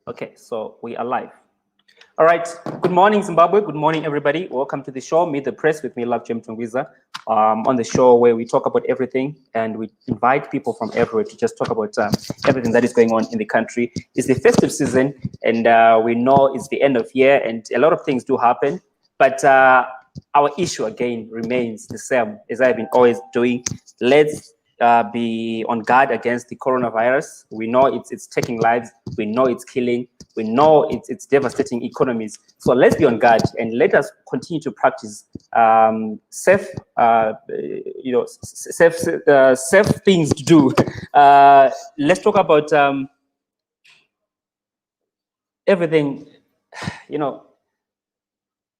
Okay, so we are live. All right. Good morning, Zimbabwe. Good morning, everybody. Welcome to the show, Meet the Press with me, Lovejoy. On the show where we talk about everything and we invite people from everywhere to just talk about everything that is going on in the country. It's the festive season, and we know it's the end of year, and a lot of things do happen. But our issue again remains the same as I've been always doing. Let's be on guard against the coronavirus. We know it's taking lives. We know it's killing. We know it's devastating economies. So let's be on guard and let us continue to practice safe, safe things to do. Let's talk about everything.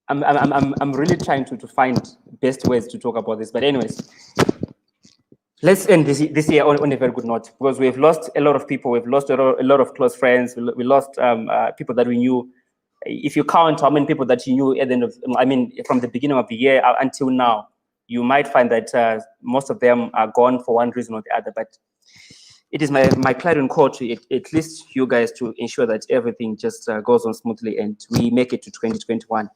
I'm really trying to find best ways to talk about this. But anyways, let's end this year on a very good note, because we've lost a lot of people. We've lost a lot of close friends. We lost people that we knew. If you count how many people that you knew at the end of, from the beginning of the year until now, you might find that most of them are gone for one reason or the other. But it is my clarion call to at least you guys to ensure that everything just goes on smoothly and we make it to 2021.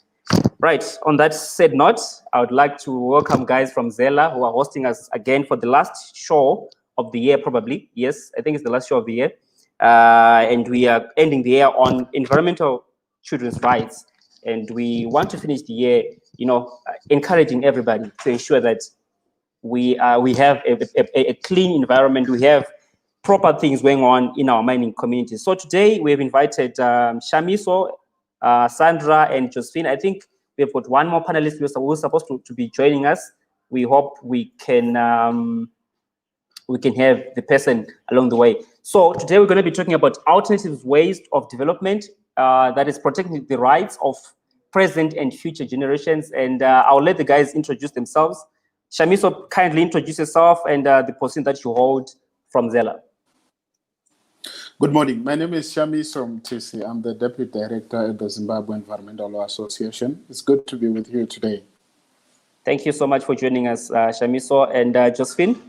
Right. On that said note, I would like to welcome guys from Zela who are hosting us again for the last show of the year, probably. Yes, I think it's the last show of the year. And we are ending the year on environmental children's rights. And we want to finish the year, encouraging everybody to ensure that we have a clean environment. We have proper things going on in our mining community. So today we have invited Shamiso, Sandra, and Josephine. I think we've got one more panelist who's supposed to be joining us. We hope we can have the person along the way. So today we're going to be talking about alternative ways of development that is protecting the rights of present and future generations. And I'll let the guys introduce themselves. Shamiso, kindly introduce yourself and the position that you hold from Zela. Good morning. My name is Shamiso Mtisi. I'm the Deputy Director at the Zimbabwe Environmental Law Association. It's good to be with you today. Thank you so much for joining us, Shamiso. And Josephine?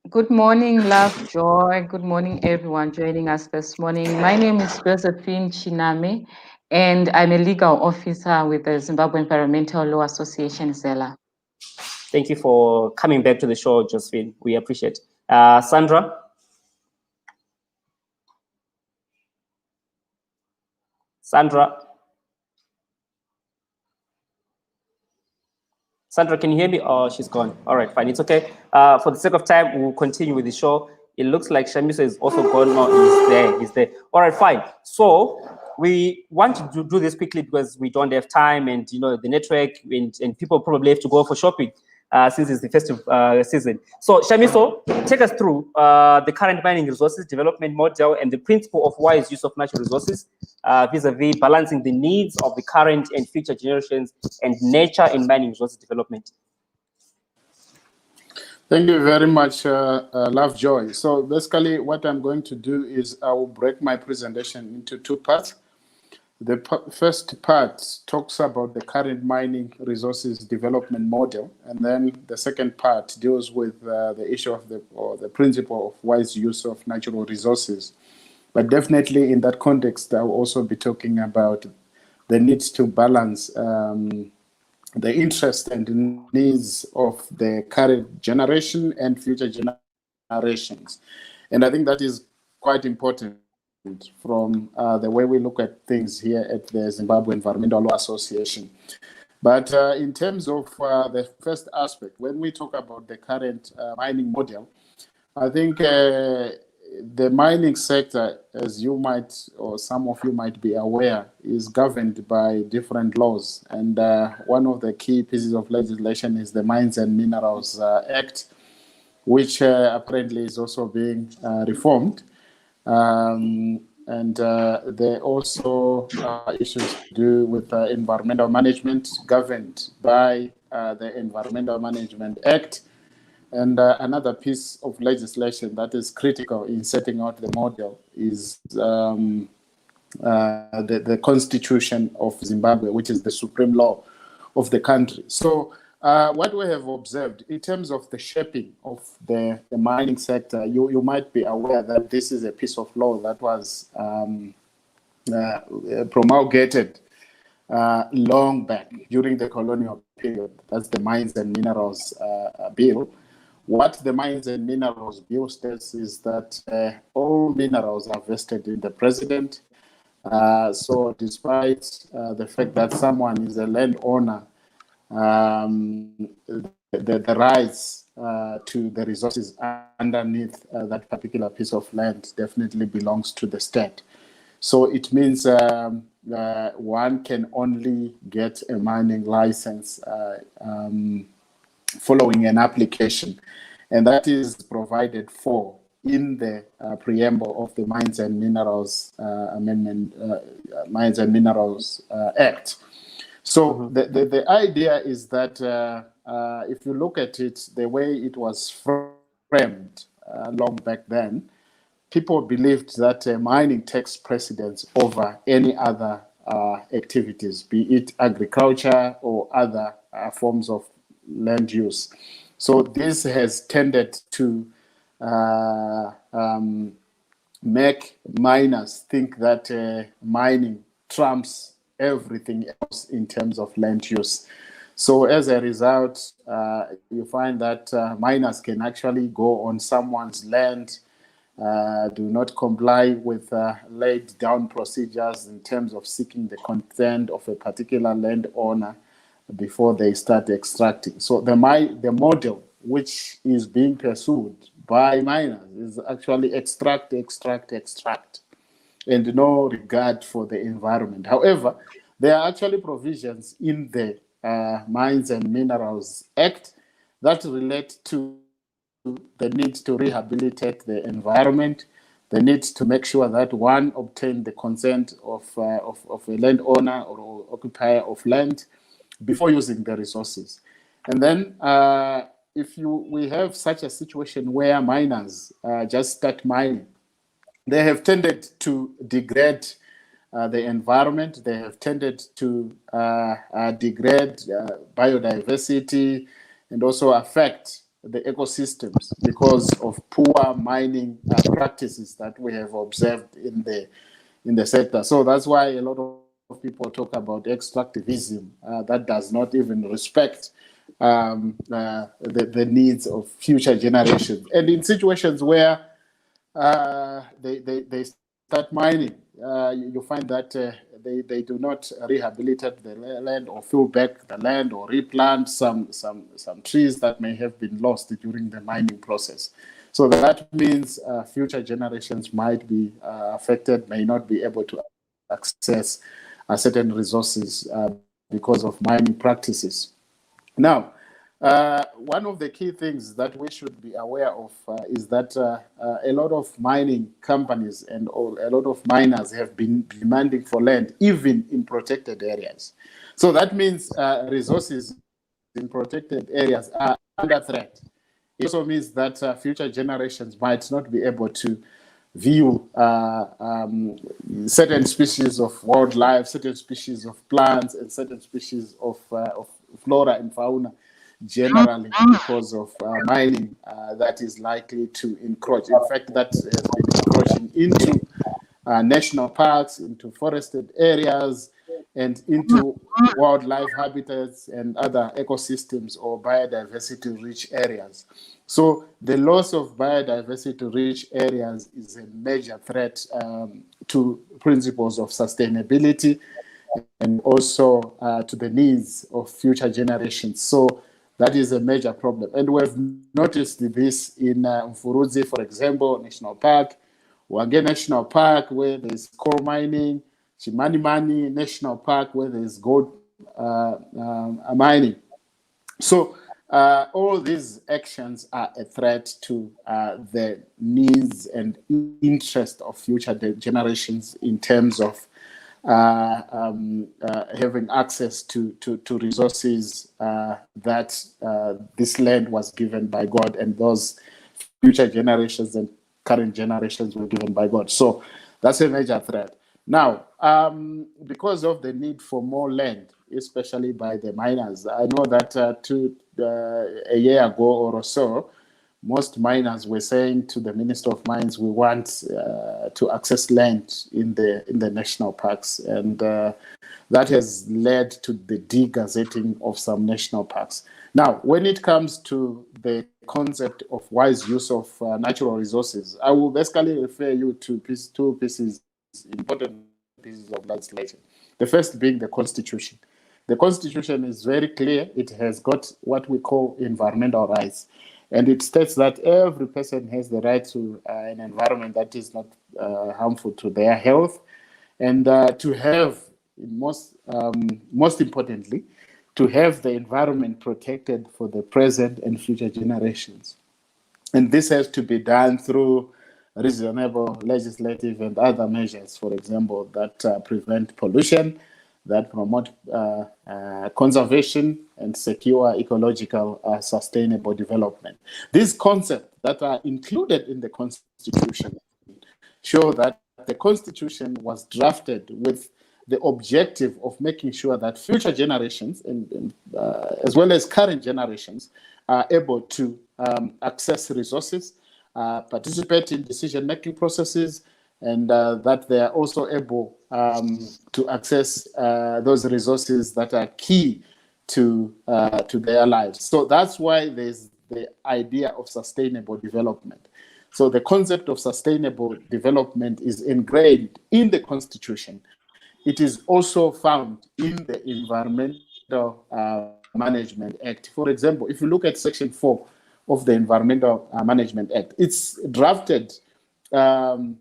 Good morning, Lovejoy. Good morning, everyone joining us this morning. My name is Josephine Chiname, and I'm a legal officer with the Zimbabwe Environmental Law Association, Zela. Thank you for coming back to the show, Josephine. We appreciate it. Sandra? Sandra, can you hear me? Oh, she's gone. All right, fine. It's okay. For the sake of time, we'll continue with the show. It looks like Shamiso is also gone. No, he's there. All right, fine. So we want to do this quickly because we don't have time, and the network and people probably have to go for shopping since it's the festive season. So Shamiso, take us through the current mining resources development model and the principle of wise use of natural resources vis-a-vis balancing the needs of the current and future generations and nature in mining resources development. Thank you very much, Lovejoy. So basically what I'm going to do is I will break my presentation into two parts. The first part talks about the current mining resources development model, and then the second part deals with the issue of the principle of wise use of natural resources. But definitely in that context, I'll also be talking about the need to balance the interest and needs of the current generation and future generations. And I think that is quite important from the way we look at things here at the Zimbabwe Environmental Law Association. But in terms of the first aspect, when we talk about the current mining model, I think the mining sector, as you might, or some of you might be aware, is governed by different laws. And one of the key pieces of legislation is the Mines and Minerals Act, which apparently is also being reformed. And there are also issues to do with environmental management governed by the Environmental Management Act. And another piece of legislation that is critical in setting out the model is the Constitution of Zimbabwe, which is the supreme law of the country. So What we have observed in terms of the shaping of the mining sector, you might be aware that this is a piece of law that was promulgated long back during the colonial period. That's the Mines and Minerals Bill. What the Mines and Minerals Bill states is that all minerals are vested in the president. So despite the fact that someone is a landowner, the rights to the resources underneath that particular piece of land definitely belongs to the state. So it means one can only get a mining license following an application, and that is provided for in the preamble of the Mines and Minerals Amendment, Mines and Minerals Act. So the idea is that if you look at it, the way it was framed long back then, people believed that mining takes precedence over any other activities, be it agriculture or other forms of land use. So this has tended to make miners think that mining trumps everything else in terms of land use. So as a result, you find that miners can actually go on someone's land, do not comply with laid down procedures in terms of seeking the consent of a particular landowner before they start extracting. So the model which is being pursued by miners is actually extract, and no regard for the environment. However, there are actually provisions in the Mines and Minerals Act that relate to the need to rehabilitate the environment, the need to make sure that one obtain the consent of a landowner or occupier of land before using the resources. And then if we have such a situation where miners just start mining, they have tended to degrade the environment. They have tended to degrade biodiversity and also affect the ecosystems because of poor mining practices that we have observed in the sector. So that's why a lot of people talk about extractivism that does not even respect the needs of future generations. And in situations where they start mining, you find that they do not rehabilitate the land or fill back the land or replant some trees that may have been lost during the mining process. So that means future generations might be affected, may not be able to access certain resources because of mining practices. Now, one of the key things that we should be aware of is that a lot of mining companies and a lot of miners have been demanding for land, even in protected areas. So that means resources in protected areas are under threat. It also means that future generations might not be able to view certain species of wildlife, certain species of plants, and certain species of flora and fauna generally because of mining that is likely to encroach. In fact, that has been encroaching into national parks, into forested areas, and into wildlife habitats and other ecosystems or biodiversity-rich areas. So the loss of biodiversity-rich areas is a major threat to principles of sustainability and also to the needs of future generations. So that is a major problem. And we've noticed this in Mfuruzi, for example, National Park, Wange National Park, where there's coal mining, Chimanimani National Park, where there's gold mining. So all these actions are a threat to the needs and interest of future generations in terms of having access to resources that this land was given by God, and those future generations and current generations were given by God. So that's a major threat. Now, because of the need for more land, especially by the miners. I know that a year ago or so, most miners were saying to the Minister of Mines, we want to access land in the national parks, and that has led to the de-gazetting of some national parks. Now, when it comes to the concept of wise use of natural resources, I will basically refer you to two pieces, important pieces of legislation. The first being the Constitution. The Constitution is very clear. It has got what we call environmental rights. And it states that every person has the right to an environment that is not harmful to their health, and to have, most importantly, to have the environment protected for the present and future generations. And this has to be done through reasonable legislative and other measures, for example, that prevent pollution, that promote conservation and secure ecological sustainable development. These concepts that are included in the Constitution show that the Constitution was drafted with the objective of making sure that future generations, and as well as current generations, are able to access resources, participate in decision-making processes, and that they are also able to access those resources that are key to their lives. So that's why there's the idea of sustainable development. So the concept of sustainable development is ingrained in the Constitution. It is also found in the Environmental Management Act. For example, if you look at Section 4 of the Environmental Management Act, it's drafted in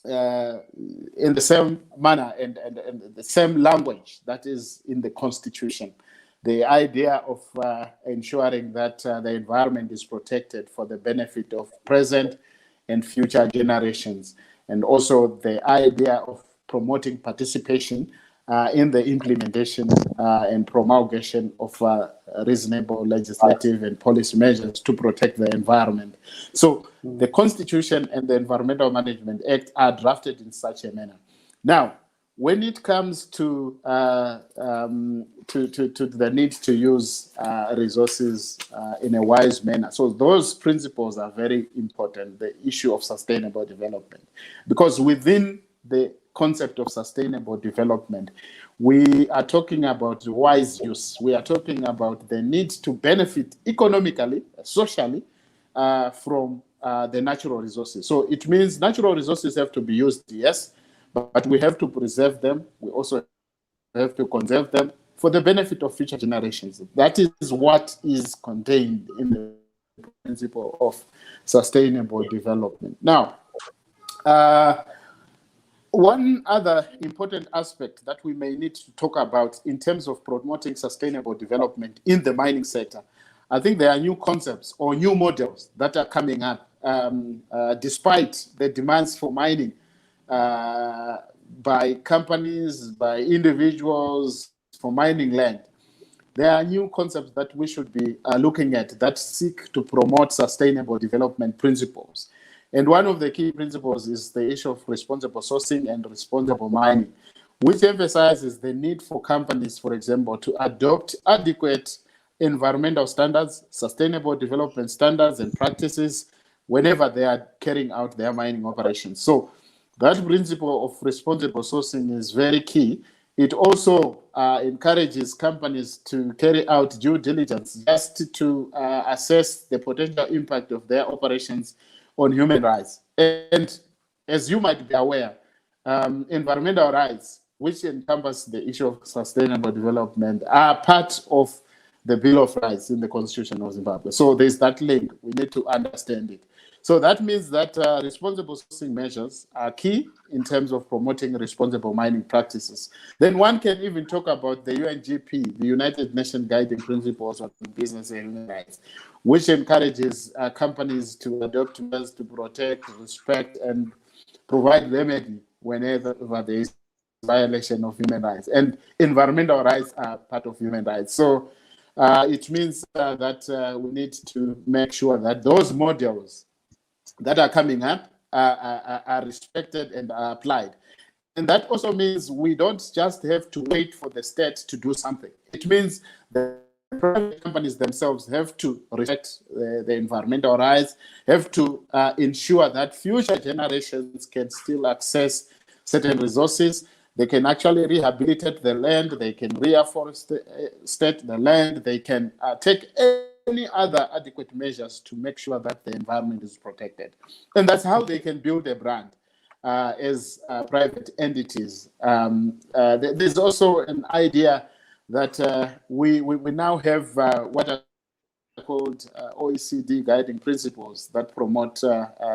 the same manner and the same language that is in the Constitution. The idea of ensuring that the environment is protected for the benefit of present and future generations, and also the idea of promoting participation in the implementation and promulgation of reasonable legislative and policy measures to protect the environment. So the Constitution and the Environmental Management Act are drafted in such a manner. Now, when it comes to the need to use resources in a wise manner, so those principles are very important, the issue of sustainable development, because within the concept of sustainable development, we are talking about wise use. We are talking about the need to benefit economically, socially, from the natural resources. So it means natural resources have to be used, yes, but we have to preserve them. We also have to conserve them for the benefit of future generations. That is what is contained in the principle of sustainable development. Now, one other important aspect that we may need to talk about in terms of promoting sustainable development in the mining sector, I think there are new concepts or new models that are coming up despite the demands for mining by companies, by individuals for mining land. There are new concepts that we should be looking at that seek to promote sustainable development principles. And one of the key principles is the issue of responsible sourcing and responsible mining, which emphasizes the need for companies, for example, to adopt adequate environmental standards, sustainable development standards and practices whenever they are carrying out their mining operations. So that principle of responsible sourcing is very key. It also encourages companies to carry out due diligence just to assess the potential impact of their operations on human rights. And as you might be aware, environmental rights, which encompass the issue of sustainable development, are part of the Bill of Rights in the Constitution of Zimbabwe. So there's that link. We need to understand it. So that means that responsible sourcing measures are key in terms of promoting responsible mining practices. Then one can even talk about the UNGP, the United Nations Guiding Principles on Business and Human Rights, which encourages companies to adopt measures to protect, respect, and provide remedy whenever there is violation of human rights. And environmental rights are part of human rights. So it means that we need to make sure that those models that are coming up are respected and are applied. And that also means we don't just have to wait for the state to do something. It means the private companies themselves have to respect the environmental rights, have to ensure that future generations can still access certain resources. They can actually rehabilitate the land, they can reforestate the land, they can take any other adequate measures to make sure that the environment is protected. And that's how they can build a brand. As private entities. There's also an idea that we now have what are called OECD guiding principles that promote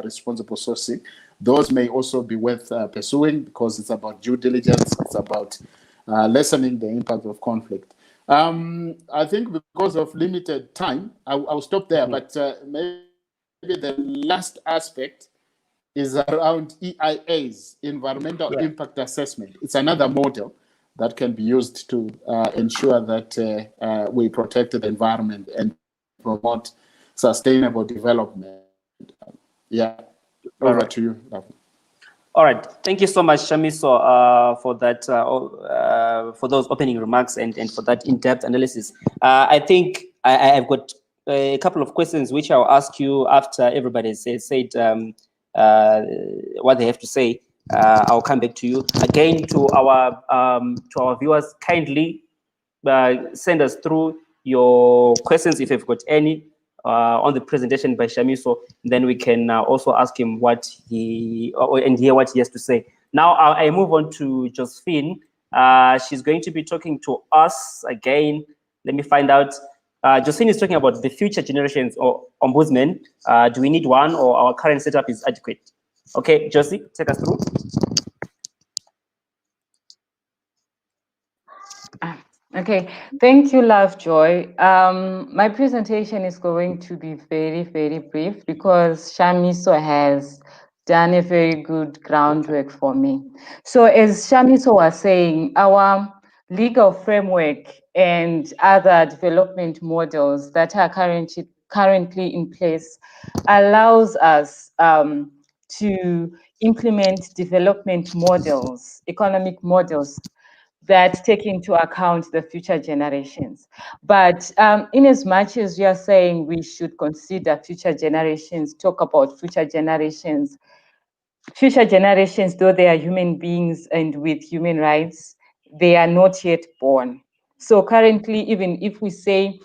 responsible sourcing. Those may also be worth pursuing because it's about due diligence, it's about lessening the impact of conflict. I think because of limited time, I'll stop there, but maybe the last aspect is around EIAs, environmental impact assessment. It's another model that can be used to ensure that we protect the environment and promote sustainable development. Yeah, over to you. All right, thank you so much, Shamiso, for that, for those opening remarks and for that in-depth analysis. I think I've got a couple of questions which I'll ask you after everybody said what they have to say. I'll come back to you again. To our viewers, kindly send us through your questions if you've got any on the presentation by Shamiso. Then we can also ask him what and hear what he has to say. Now I move on to Josephine. She's going to be talking to us again. Let me find out. Josephine is talking about the future generations or ombudsman. Do we need one, or our current setup is adequate? Okay, Josie, take us through. Okay, thank you, Lovejoy. My presentation is going to be very, very brief because Shamiso has done a very good groundwork for me. So as Shamiso was saying, our legal framework and other development models that are currently in place allows us to implement development models, economic models that take into account the future generations. But in as much as we are saying we should consider future generations, talk about future generations, though they are human beings and with human rights, they are not yet born. So currently, even if we say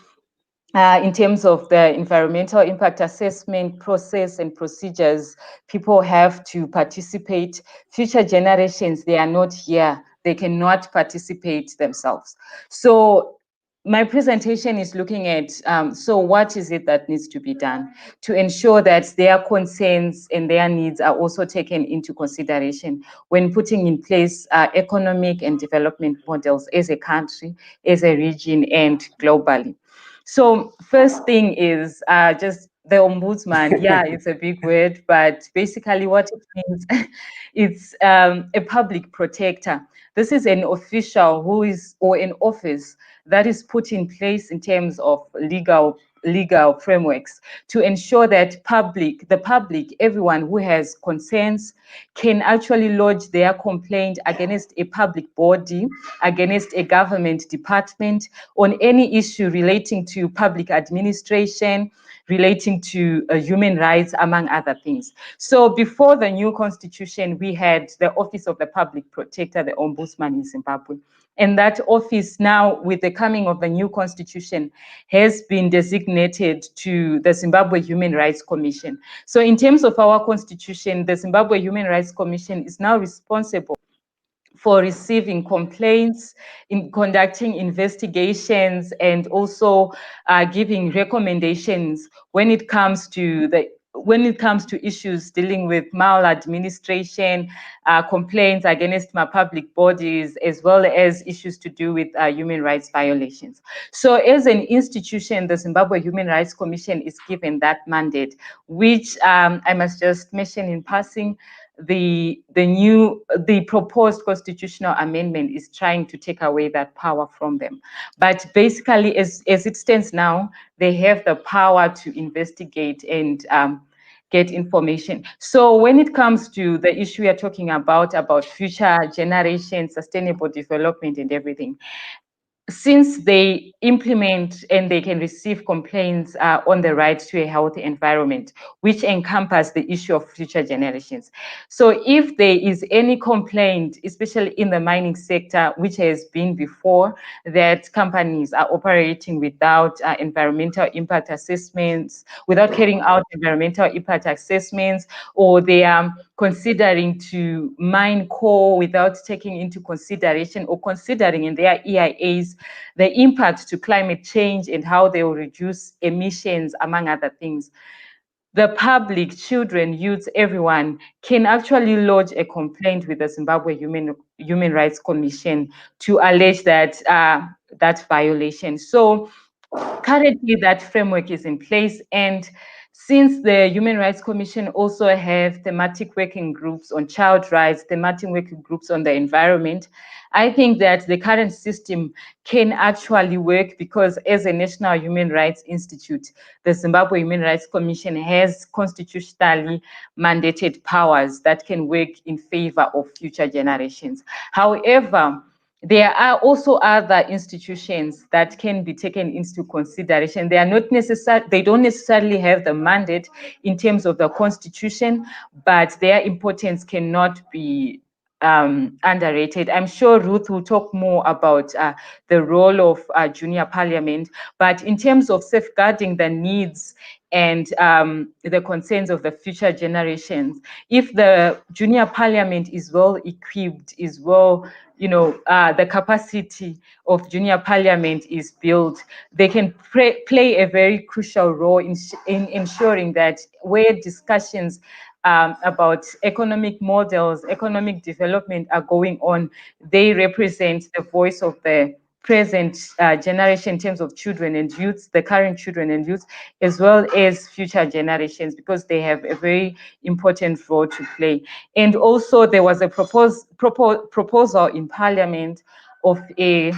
in terms of the environmental impact assessment process and procedures, people have to participate. Future generations, they are not here. They cannot participate themselves. So my presentation is looking at, so what is it that needs to be done to ensure that their concerns and their needs are also taken into consideration when putting in place economic and development models as a country, as a region, and globally. So first thing is just the ombudsman. Yeah, it's a big word, but basically what it means, it's a public protector. This is an official who is, or an office that is put in place in terms of legal frameworks to ensure that the public, everyone who has concerns can actually lodge their complaint against a public body, against a government department on any issue relating to public administration, relating to human rights, among other things. So before the new constitution, we had the Office of the Public Protector, the Ombudsman in Zimbabwe. And that office now, with the coming of the new constitution, has been designated to the Zimbabwe Human Rights Commission. So in terms of our constitution, the Zimbabwe Human Rights Commission is now responsible for receiving complaints, in conducting investigations, and also giving recommendations when it comes to issues dealing with maladministration, complaints against my public bodies, as well as issues to do with human rights violations. So as an institution, the Zimbabwe Human Rights Commission is given that mandate, which I must just mention in passing, the proposed constitutional amendment is trying to take away that power from them. But basically, as it stands now, they have the power to investigate and get information. So when it comes to the issue we are talking about future generations, sustainable development and everything, since they implement and they can receive complaints on the right to a healthy environment, which encompass the issue of future generations. So if there is any complaint, especially in the mining sector, which has been before, that companies are operating without environmental impact assessments, without carrying out environmental impact assessments, or they are considering to mine coal without taking into consideration or considering in their EIAs the impact to climate change and how they will reduce emissions, among other things, the public, children, youths, everyone can actually lodge a complaint with the Zimbabwe Human Rights Commission to allege that that violation. So currently that framework is in place, and since the Human Rights Commission also have thematic working groups on child rights, thematic working groups on the environment, I think that the current system can actually work, because as a National Human Rights Institute, the Zimbabwe Human Rights Commission has constitutionally mandated powers that can work in favor of future generations. However, there are also other institutions that can be taken into consideration. They are not necessary, they don't necessarily have the mandate in terms of the constitution, but their importance cannot be underrated. I'm sure Ruth will talk more about the role of junior parliament, but in terms of safeguarding the needs and the concerns of the future generations, if the junior parliament is well equipped, is well, the capacity of junior parliament is built, they can play a very crucial role in ensuring that where discussions about economic models, economic development are going on, they represent the voice of the present generation in terms of children and youths, the current children and youths, as well as future generations, because they have a very important role to play. And also there was a proposal in Parliament of a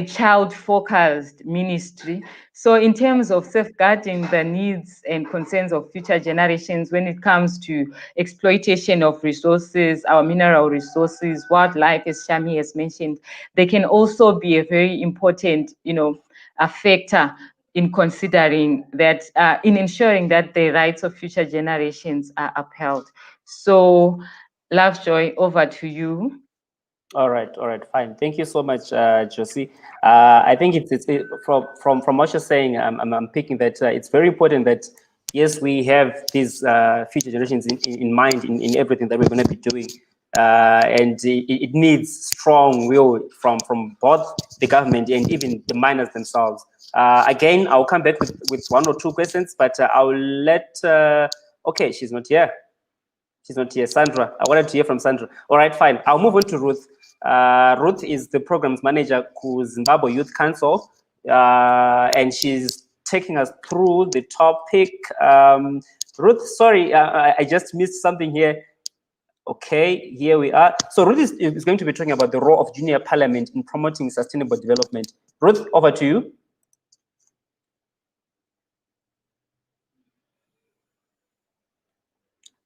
child-focused ministry. So in terms of safeguarding the needs and concerns of future generations when it comes to exploitation of resources, our mineral resources, wildlife, as Shami has mentioned, they can also be a very important, a factor in considering that, in ensuring that the rights of future generations are upheld. So, Lovejoy, over to you. All right, fine. Thank you so much, Josie. I think from what you're saying, I'm picking that it's very important that, yes, we have these future generations in mind in everything that we're going to be doing. And it needs strong will from both the government and even the miners themselves. Again, I'll come back with one or two questions, but I'll let, okay, she's not here. She's not here. Sandra, I wanted to hear from Sandra. All right, fine. I'll move on to Ruth. Ruth is the programs manager to Zimbabwe Youth Council, and she's taking us through the topic. Ruth, sorry, I just missed something here. Okay, here we are. So Ruth is going to be talking about the role of junior parliament in promoting sustainable development. Ruth, over to you.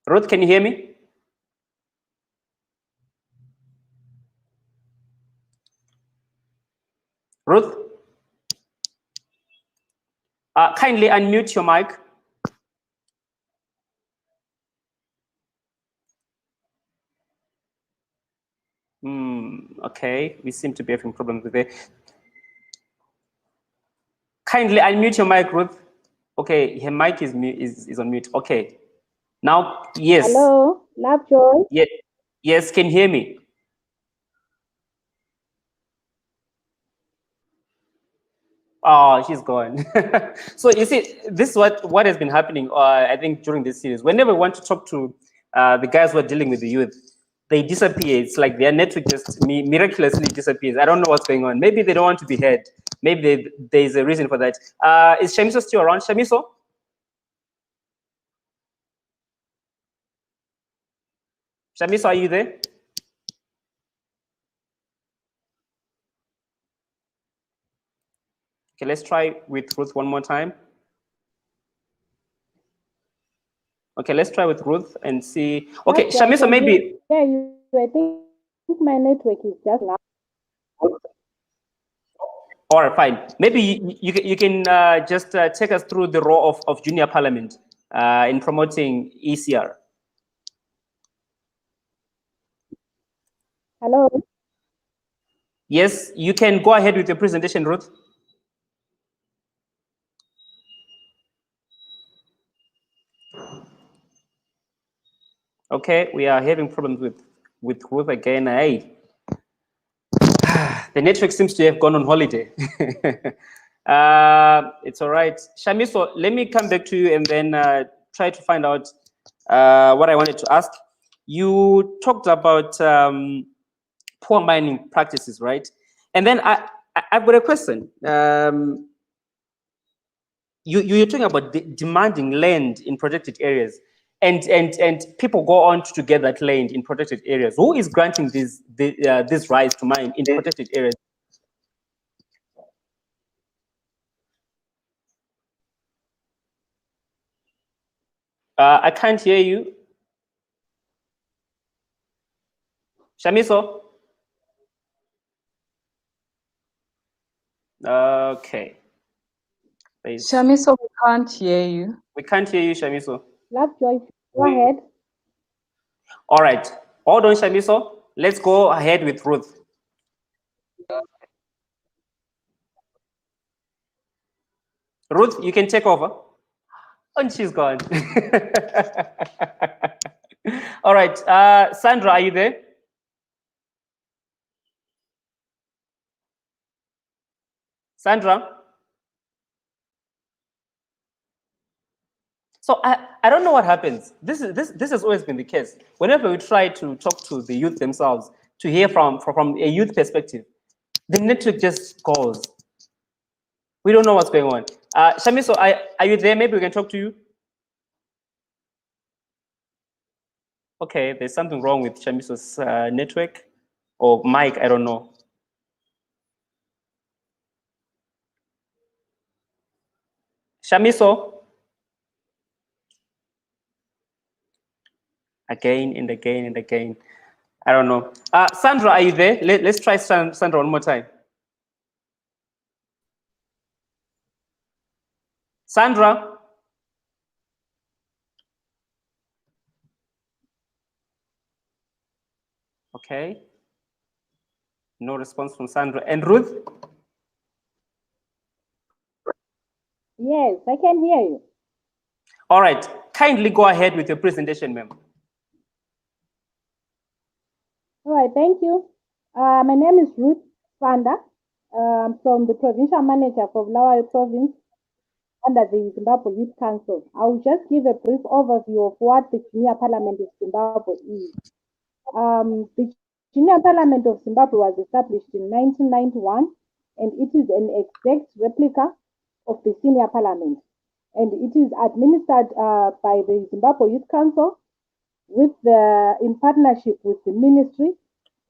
Ruth, can you hear me? Ruth? Kindly unmute your mic. Okay, we seem to be having problems with it. Kindly unmute your mic, Ruth. Okay, her mic is on mute. Okay. Now, yes. Hello, Lovejoy. Yes, can you hear me? Oh, she's gone. So you see, this is what has been happening, I think, during this series. Whenever we want to talk to the guys who are dealing with the youth, they disappear. It's like their network just miraculously disappears. I don't know what's going on. Maybe they don't want to be heard. Maybe there's a reason for that. Is Shamiso still around? Shamiso? Shamiso, are you there? Okay, let's try with Ruth one more time. Okay, let's try with Ruth and see. Okay, Shamiso, maybe. Yeah, I think my network is just now. All right, fine. Maybe you can just take us through the role of junior parliament in promoting ECR. Hello. Yes, you can go ahead with your presentation, Ruth. Okay, we are having problems with Ruth again. Hey, the network seems to have gone on holiday. It's all right. Shamiso, let me come back to you and then try to find out what I wanted to ask. You talked about poor mining practices, right? And then I've got a question. You're talking about demanding land in protected areas, and people go on to get that land in protected areas. Who is granting this rights to mine in protected areas? I can't hear you, Shamiso. Okay. Shamiso, we can't hear you. We can't hear you, Shamiso. Lovejoy, go ahead. All right. Hold on, Shamiso. Let's go ahead with Ruth. Ruth, you can take over. And she's gone. All right. Sandra, are you there? Sandra? So I don't know what happens. This has always been the case. Whenever we try to talk to the youth themselves, to hear from a youth perspective, the network just goes. We don't know what's going on. Shamiso, are you there? Maybe we can talk to you. Okay, there's something wrong with Shamiso's network or mic, I don't know. Shamiso? Again and again and again. I don't know. Sandra, are you there? Let's try Sandra one more time. Sandra? Okay. No response from Sandra. And Ruth? Yes, I can hear you. All right. Kindly go ahead with your presentation, ma'am. All right, thank you. My name is Ruth Fanda. I'm from the provincial manager for Lovejoy province under the Zimbabwe Youth Council. I will just give a brief overview of what the Junior Parliament of Zimbabwe is. The Junior Parliament of Zimbabwe was established in 1991, and it is an exact replica of the Senior Parliament. And it is administered by the Zimbabwe Youth Council in partnership with the Ministry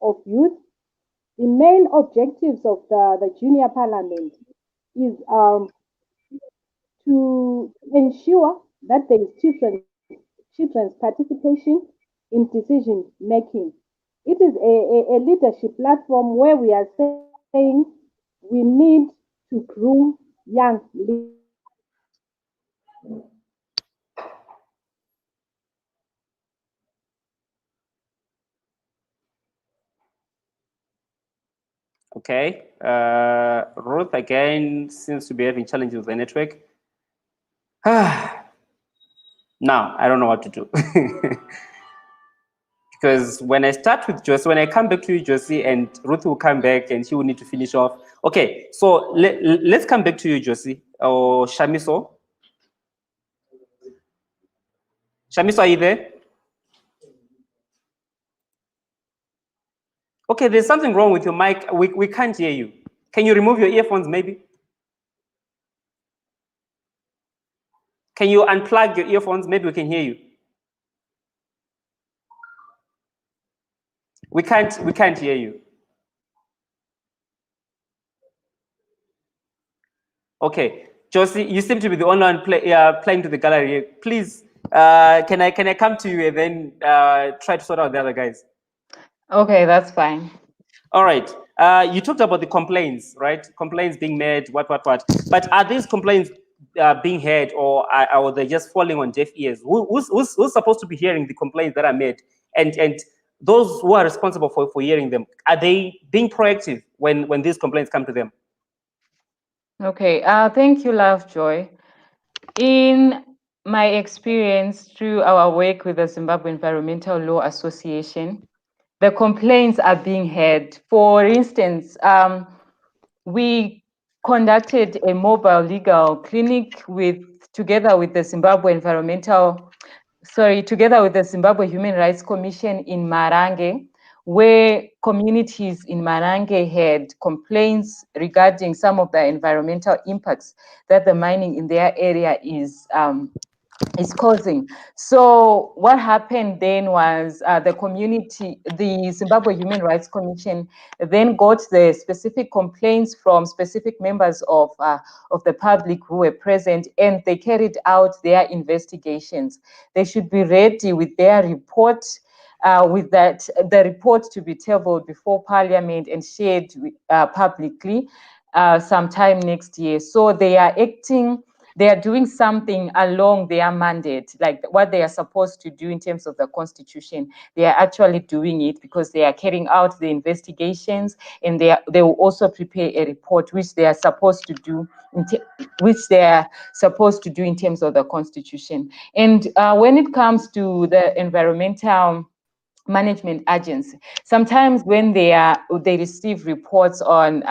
of Youth. The main objectives of the Junior Parliament is to ensure that there is children's participation in decision making. It is a leadership platform where we are saying we need to groom young leaders. Okay. Ruth again seems to be having challenges with the network. Now, I don't know what to do. Because when I start with Josie, when I come back to you, Josie, and Ruth will come back and she will need to finish off. Okay, so let's come back to you, Josie, or Shamiso. Shamiso, are you there? Okay, there's something wrong with your mic. We can't hear you. Can you remove your earphones, maybe? Can you unplug your earphones? Maybe we can hear you. We can't hear you. Okay, Josie, you seem to be the only one playing to the gallery. Please Can I come to you and then try to sort out the other guys? Okay, that's fine. All right. You talked about the complaints, right? Complaints being made, what. But are these complaints being heard, or are they just falling on deaf ears? Who's supposed to be hearing the complaints that are made? And those who are responsible for hearing them, are they being proactive when these complaints come to them? Okay, thank you, Lovejoy. In my experience through our work with the Zimbabwe Environmental Law Association, the complaints are being heard. For instance, we conducted a mobile legal clinic together with the Zimbabwe Human Rights Commission in Marange, where communities in Marange had complaints regarding some of the environmental impacts that the mining in their area is causing. So what happened then was the Zimbabwe Human Rights Commission then got the specific complaints from specific members of the public who were present, and they carried out their investigations. They should be ready with their report, the report to be tabled before Parliament and shared publicly sometime next year. So they are doing something along their mandate, like what they are supposed to do in terms of the Constitution. They are actually doing it because they are carrying out the investigations, and they will also prepare a report which they are supposed to do in terms of the Constitution. And when it comes to the environmental management agency, sometimes when they receive reports on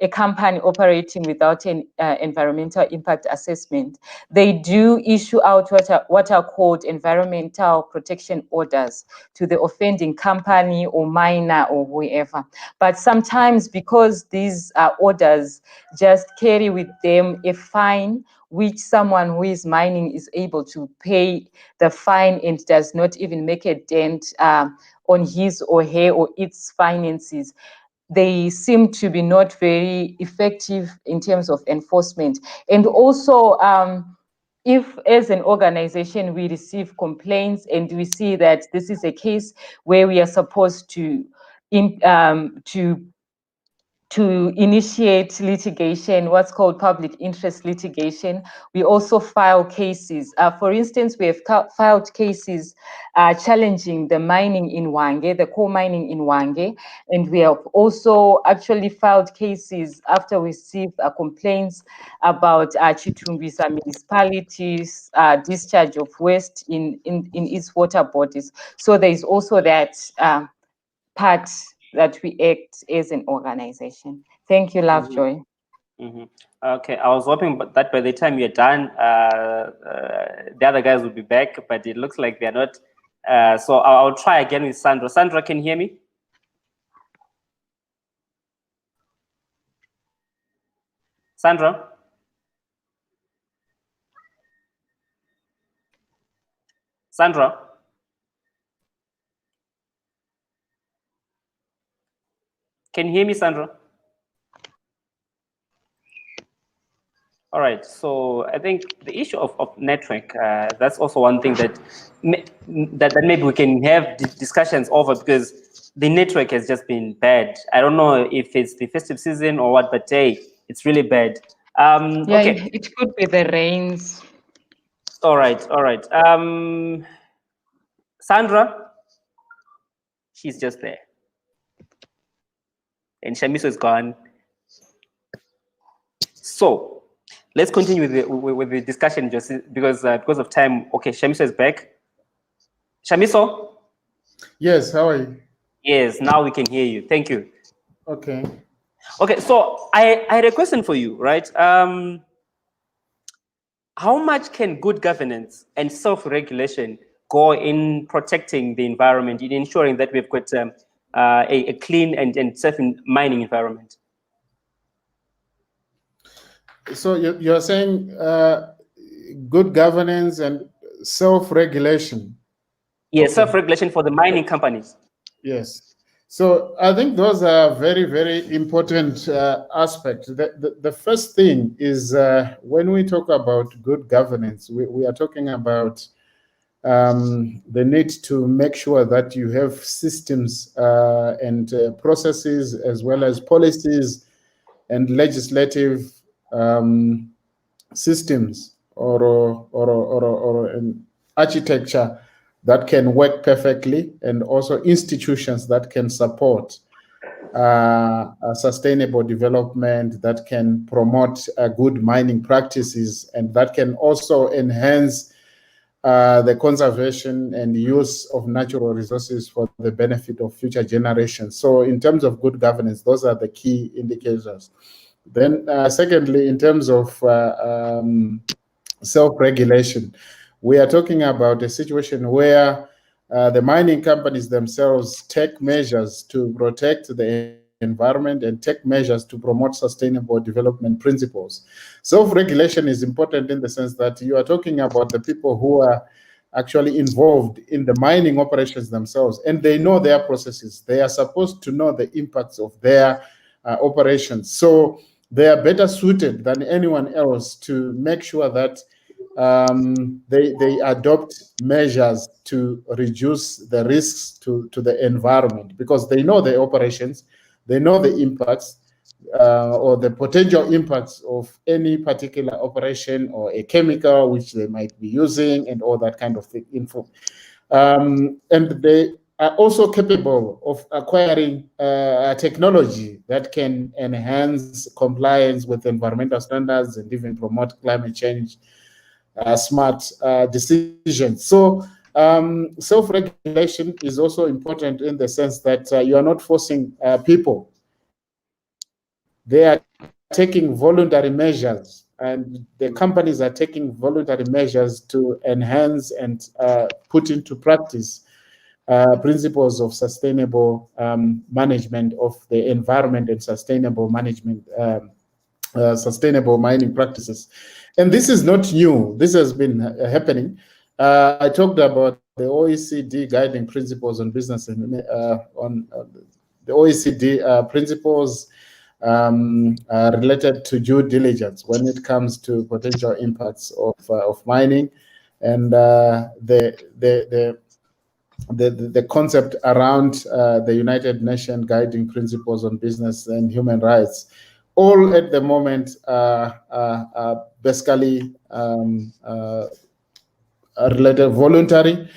a company operating without an environmental impact assessment, they do issue out what are called environmental protection orders to the offending company or miner or whoever. But sometimes, because these orders just carry with them a fine, which someone who is mining is able to pay the fine and does not even make a dent on his or her or its finances, they seem to be not very effective in terms of enforcement. And also, if as an organization we receive complaints and we see that this is a case where we are supposed to initiate litigation, what's called public interest litigation, we also file cases. For instance, we have filed cases challenging the mining in Hwange, the coal mining in Hwange, and we have also actually filed cases after we received complaints about Chitumbisa municipality's discharge of waste in its water bodies. So there is also that part that we act as an organization. Thank you, Lovejoy. Mm-hmm. Okay, I was hoping that by the time you're done, the other guys will be back, but it looks like they're not. So I'll try again with Sandra. Sandra, can you hear me? Sandra? Sandra? Can you hear me, Sandra? All right, so I think the issue of network, that's also one thing that maybe we can have discussions over, because the network has just been bad. I don't know if it's the festive season or what, but hey, it's really bad. Yeah, okay. it could be the rains. All right. Sandra, she's just there. And Shamiso is gone. So let's continue with the discussion, just because of time. Okay, Shamiso is back. Shamiso? Yes, how are you? Yes, now we can hear you. Thank you. Okay. Okay, so I had a question for you, right? How much can good governance and self-regulation go in protecting the environment, in ensuring that we've got a clean and safe mining environment? So you're saying good governance and self-regulation? Yes, Okay. self-regulation for the mining companies. Yes. So I think those are very, very important aspects. The first thing is when we talk about good governance, we are talking about the need to make sure that you have systems and processes, as well as policies and legislative systems or an architecture that can work perfectly, and also institutions that can support sustainable development, that can promote good mining practices, and that can also enhance the conservation and use of natural resources for the benefit of future generations. So in terms of good governance, those are the key indicators. Then secondly, in terms of self-regulation, we are talking about a situation where the mining companies themselves take measures to protect the environment and take measures to promote sustainable development principles. Self-regulation is important in the sense that you are talking about the people who are actually involved in the mining operations themselves, and they know their processes. They are supposed to know the impacts of their operations. So they are better suited than anyone else to make sure that they adopt measures to reduce the risks to the environment, because they know the operations, they know the impacts or the potential impacts of any particular operation or a chemical which they might be using, and all that kind of thing, info. And they are also capable of acquiring technology that can enhance compliance with environmental standards and even promote climate change smart decisions. So self-regulation is also important in the sense that you are not forcing people. They are taking voluntary measures, and the companies are taking voluntary measures to enhance and put into practice principles of sustainable management of the environment and sustainable management, sustainable mining practices. And this is not new. This has been happening. I talked about the OECD guiding principles on business and on the OECD principles related to due diligence when it comes to potential impacts of mining, and the concept around the United Nations guiding principles on business and human rights, all at the moment basically related voluntary.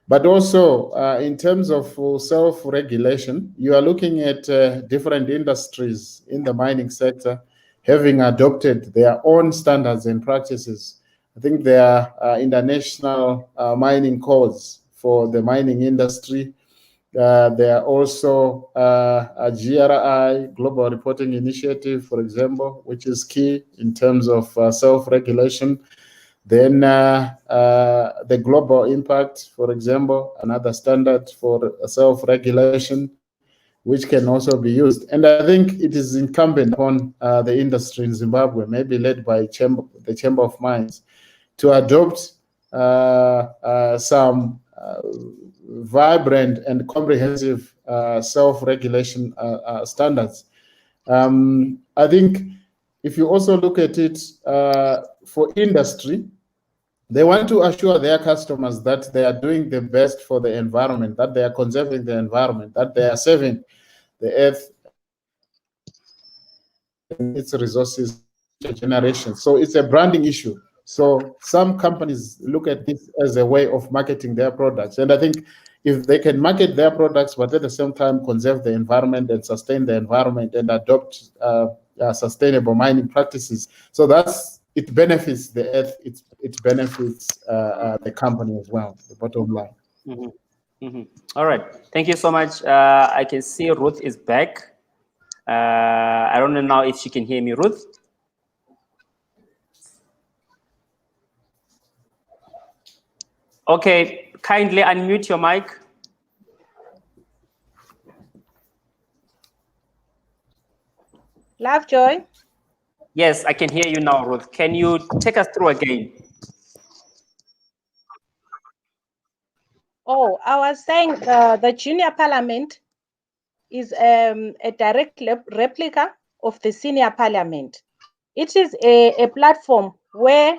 But also in terms of self-regulation, you are looking at different industries in the mining sector having adopted their own standards and practices. I think there are international mining codes for the mining industry. There are also a GRI, Global Reporting Initiative, for example, which is key in terms of self-regulation. Then the global impact, for example, another standard for self-regulation, which can also be used. And I think it is incumbent upon the industry in Zimbabwe, maybe led by the Chamber of Mines, to adopt some vibrant and comprehensive self-regulation standards. I think if you also look at it for industry, they want to assure their customers that they are doing the best for the environment, that they are conserving the environment, that they are saving the earth and its resources for generations. So it's a branding issue. So some companies look at this as a way of marketing their products. And I think if they can market their products, but at the same time conserve the environment and sustain the environment and adopt sustainable mining practices, so it benefits the earth, it benefits the company as well, the bottom line. Mm-hmm. Mm-hmm. All right, thank you so much. I can see Ruth is back. I don't know now if she can hear me, Ruth. Okay, kindly unmute your mic. Lovejoy? Yes, I can hear you now, Ruth. Can you take us through again? Oh, I was saying the junior parliament is a direct replica of the senior parliament. It is a platform where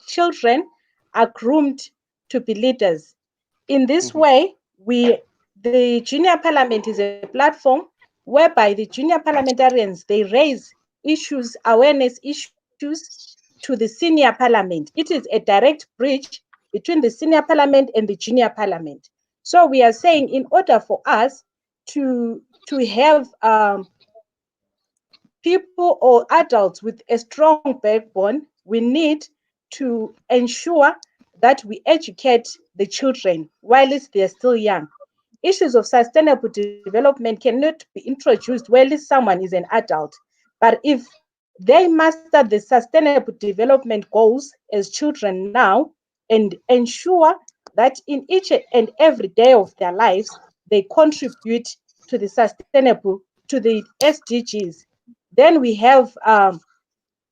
children are groomed to be leaders. In this Mhm. way, the Junior Parliament is a platform whereby the junior parliamentarians, they raise issues, awareness issues to the senior parliament. It is a direct bridge between the senior parliament and the junior parliament. So we are saying, in order for us to have people or adults with a strong backbone, we need to ensure that we educate the children while they're still young. Issues of sustainable development cannot be introduced while someone is an adult. But if they master the sustainable development goals as children now and ensure that in each and every day of their lives, they contribute to the sustainable, to the SDGs, then we have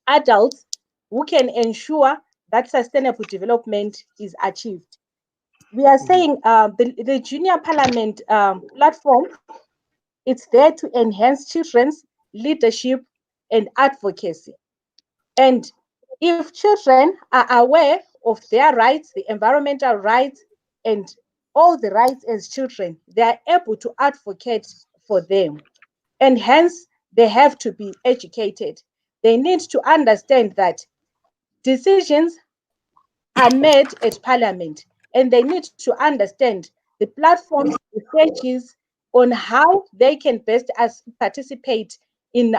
adults who can ensure that sustainable development is achieved. We are Mhm. saying the junior parliament platform, it's there to enhance children's leadership and advocacy. And if children are aware of their rights, the environmental rights, and all the rights as children, they are able to advocate for them. And hence, they have to be educated. They need to understand that decisions are made at Parliament, and they need to understand the platforms, the stages on how they can best participate in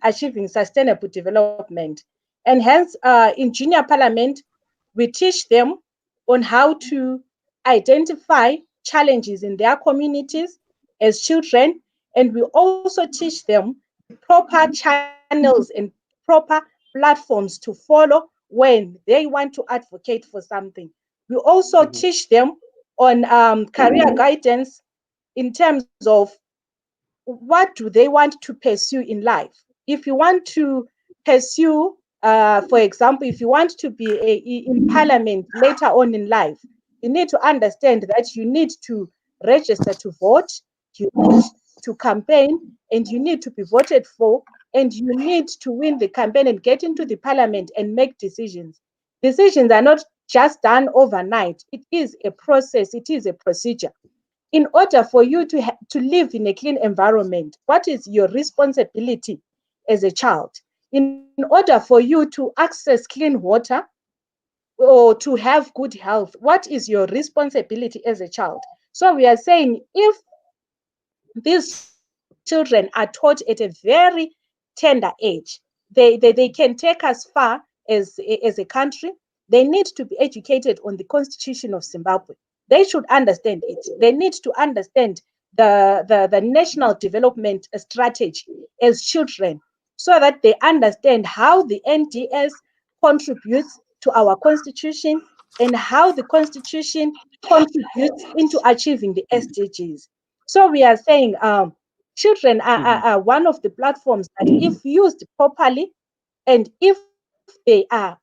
achieving sustainable development. And hence, in junior parliament, we teach them on how to identify challenges in their communities as children, and we also teach them the proper channels and proper platforms to follow when they want to advocate for something. We also Mhm. teach them on career guidance in terms of what do they want to pursue in life. If you want to pursue, for example, if you want to be in parliament later on in life, you need to understand that you need to register to vote, you need to campaign, and you need to be voted for, and you need to win the campaign and get into the parliament and make decisions. Decisions are not just done overnight. It is a process, it is a procedure. In order for you to live in a clean environment, what is your responsibility as a child? In order for you to access clean water or to have good health, what is your responsibility as a child? So we are saying, if these children are taught at a very tender age, they can take us far as a country. They need to be educated on the Constitution of Zimbabwe. They should understand it. They need to understand the national development strategy as children, so that they understand how the NDS contributes to our Constitution and how the Constitution contributes into achieving the SDGs. So we are saying children Mhm. are one of the platforms that, if used properly, and if they are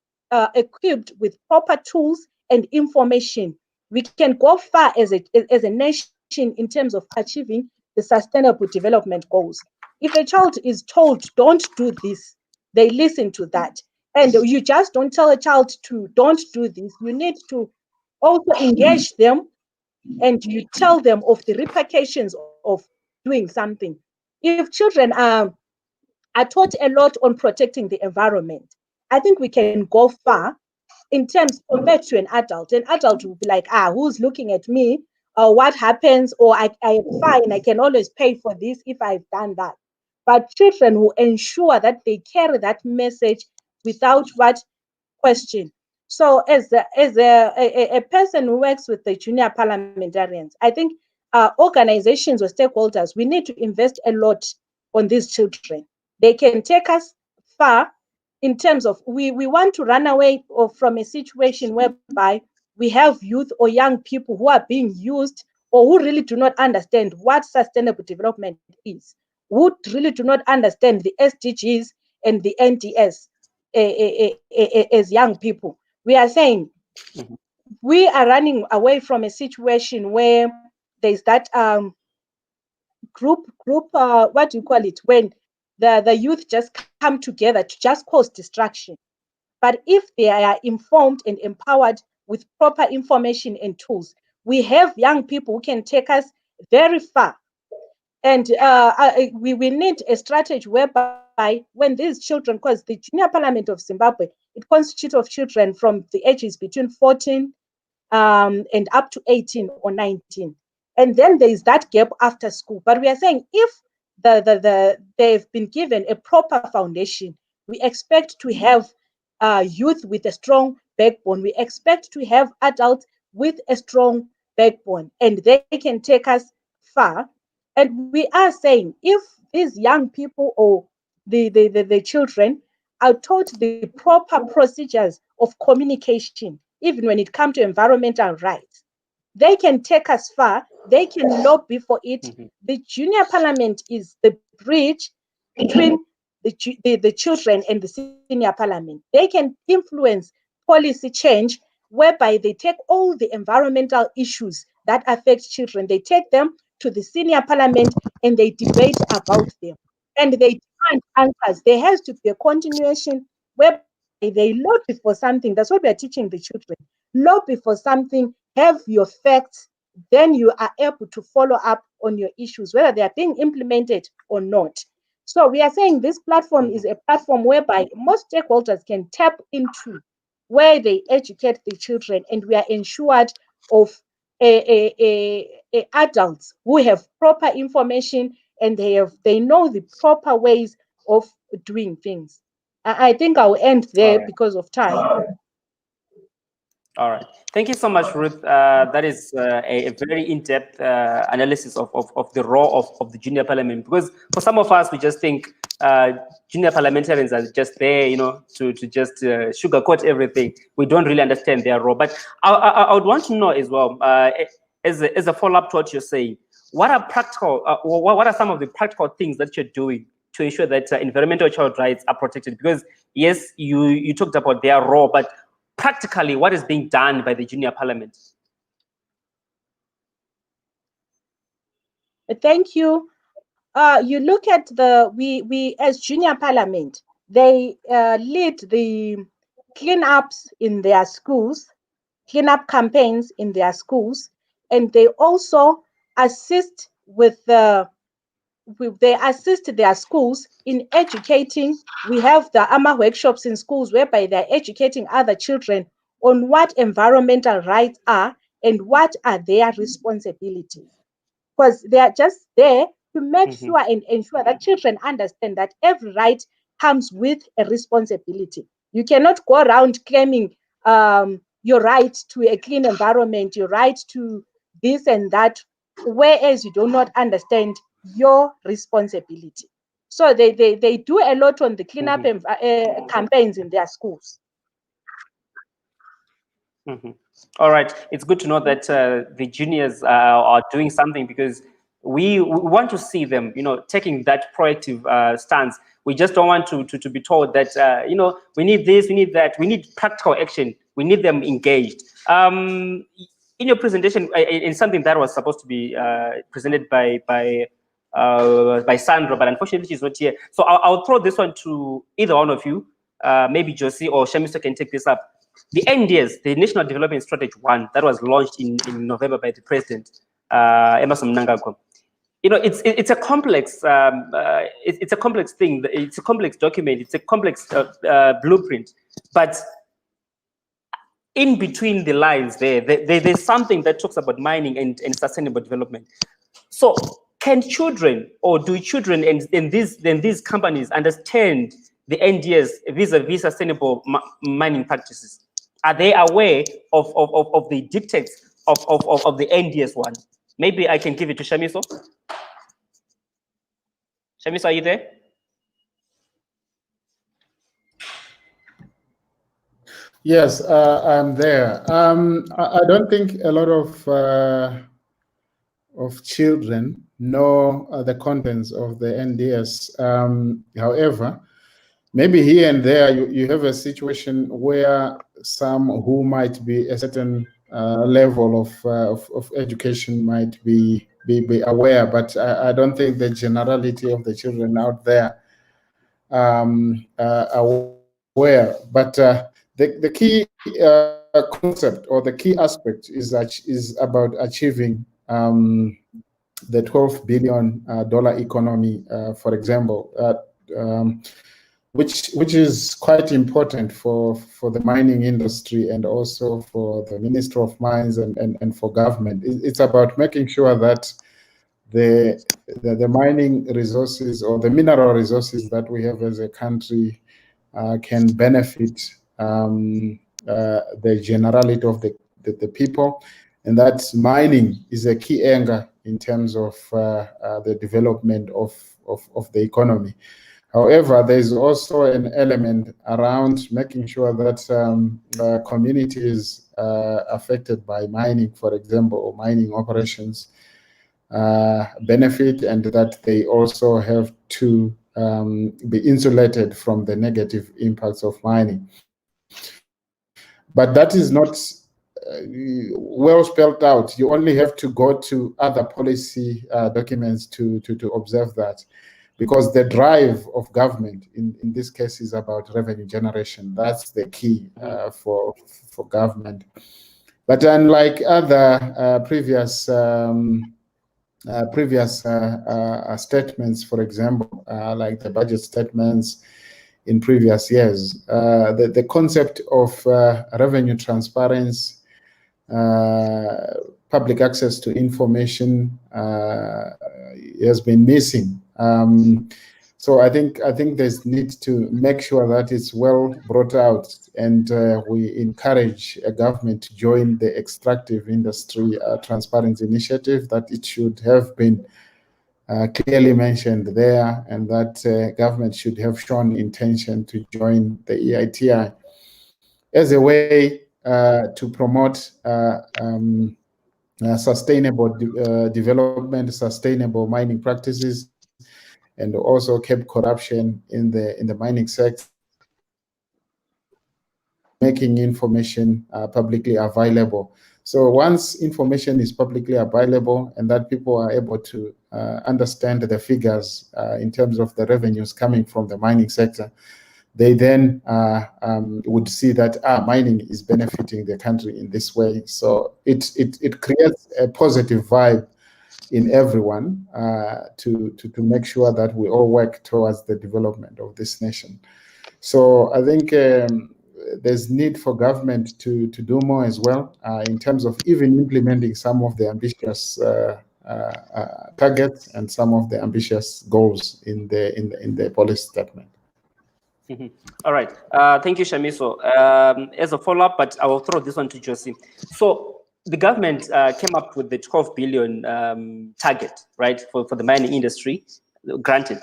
equipped with proper tools and information, we can go far as a nation in terms of achieving the sustainable development goals. If a child is told, don't do this, they listen to that. And you just don't tell a child to don't do this. You need to also engage them, and you tell them of the repercussions of doing something. If children are taught a lot on protecting the environment, I think we can go far in terms compared to an adult. An adult will be like, who's looking at me? Or what happens? Or I am fine. I can always pay for this if I've done that. But children will ensure that they carry that message without what question. So, as a person who works with the junior parliamentarians, I think organizations or stakeholders, we need to invest a lot on these children. They can take us far in terms of, we want to run away from a situation whereby we have youth or young people who are being used, or who really do not understand what sustainable development is, who really do not understand the SDGs and the NDS as young people. We are saying Mhm. we are running away from a situation where there's that group what do you call it, when the youth just come together to just cause distraction. But if they are informed and empowered with proper information and tools, we have young people who can take us very far. And we need a strategy whereby when these children, because the Junior Parliament of Zimbabwe, it constitutes of children from the ages between 14 and up to 18 or 19. And then there is that gap after school. But we are saying if they've been given a proper foundation, we expect to have youth with a strong backbone. We expect to have adults with a strong backbone, and they can take us far. And we are saying if these young people or the children are taught the proper procedures of communication, even when it comes to environmental rights, they can take us far. They can lobby for it. The junior parliament is the bridge between the children and the senior parliament. They can influence policy change whereby they take all the environmental issues that affect children, they take them to the senior parliament and they debate about them. And they demand answers. There has to be a continuation whereby they lobby for something. That's what we are teaching the children. Lobby for something, have your facts, then you are able to follow up on your issues, whether they are being implemented or not. So we are saying this platform is a platform whereby most stakeholders can tap into, where they educate the children, and we are ensured of adults who have proper information and they know the proper ways of doing things. I think I'll end there because of time. All right. Thank you so much, Ruth. That is a very in-depth analysis of the role of the junior parliament, because for some of us, we just think junior parliamentarians are just there, to just sugarcoat everything. We don't really understand their role. But I would want to know as well, as a follow-up to what you're saying, what are some of the practical things that you're doing to ensure that environmental child rights are protected? Because yes, you talked about their role, but practically, what is being done by the junior parliament? Thank you. You look at we as junior parliament, they lead the cleanups in their schools, cleanup campaigns in their schools, and they also assist they assist their schools in educating. We have the AMA workshops in schools whereby they're educating other children on what environmental rights are and what are their responsibilities. Because they are just there to make sure and ensure that children understand that every right comes with a responsibility. You cannot go around claiming your right to a clean environment, your right to this and that, whereas you do not understand your responsibility. So they do a lot on the cleanup campaigns in their schools. All right, it's good to know that the juniors are doing something, because we want to see them, taking that proactive stance. We just don't want to be told that, we need this, we need that, we need practical action. We need them engaged. In your presentation, in something that was supposed to be presented by Sandra, but unfortunately she's not here. So I'll throw this one to either one of you. Maybe Josie or Shamiso can take this up. The NDS, the National Development Strategy 1, that was launched in November by the President, Emerson Mnangagwa. It's a complex, it's a complex thing. It's a complex document. It's a complex blueprint. But in between the lines there's something that talks about mining and sustainable development. So can children, or do children in these companies understand the NDS vis-a-vis sustainable mining practices? Are they aware of the dictates of the NDS one? Maybe I can give it to Shamiso. Shamiso, are you there? Yes, I'm there. I don't think a lot of children know the contents of the NDS. However, maybe here and there you have a situation where some who might be a certain level of education might be aware, but I don't think the generality of the children out there are aware. But The key concept or the key aspect is about achieving the $12 billion economy, for example, which is quite important for the mining industry and also for the Ministry of Mines and for government. It's about making sure that the mining resources or the mineral resources that we have as a country can benefit the generality of the people, and that mining is a key anchor in terms of the development of the economy. However, there is also an element around making sure that communities affected by mining, for example, or mining operations, benefit, and that they also have to be insulated from the negative impacts of mining. But that is not well spelled out. You only have to go to other policy documents to observe that, because the drive of government in this case is about revenue generation. That's the key for government. But unlike other previous statements, for example, like the budget statements in previous years, the concept of revenue transparency, public access to information has been missing. So I think there's need to make sure that it's well brought out, and we encourage a government to join the extractive industry transparency initiative, that it should have been clearly mentioned there, and that government should have shown intention to join the EITI as a way to promote sustainable development, sustainable mining practices, and also keep corruption in the mining sector, making information publicly available. So once information is publicly available and that people are able to understand the figures in terms of the revenues coming from the mining sector, they then would see that mining is benefiting the country in this way. So it creates a positive vibe in everyone to make sure that we all work towards the development of this nation. So I think there's need for government to do more as well in terms of even implementing some of the ambitious targets and some of the ambitious goals in the policy statement. All right. Thank you, Shamiso. As a follow-up, but I will throw this one to Josie. So the government came up with the 12 billion target, right, for the mining industry, granted.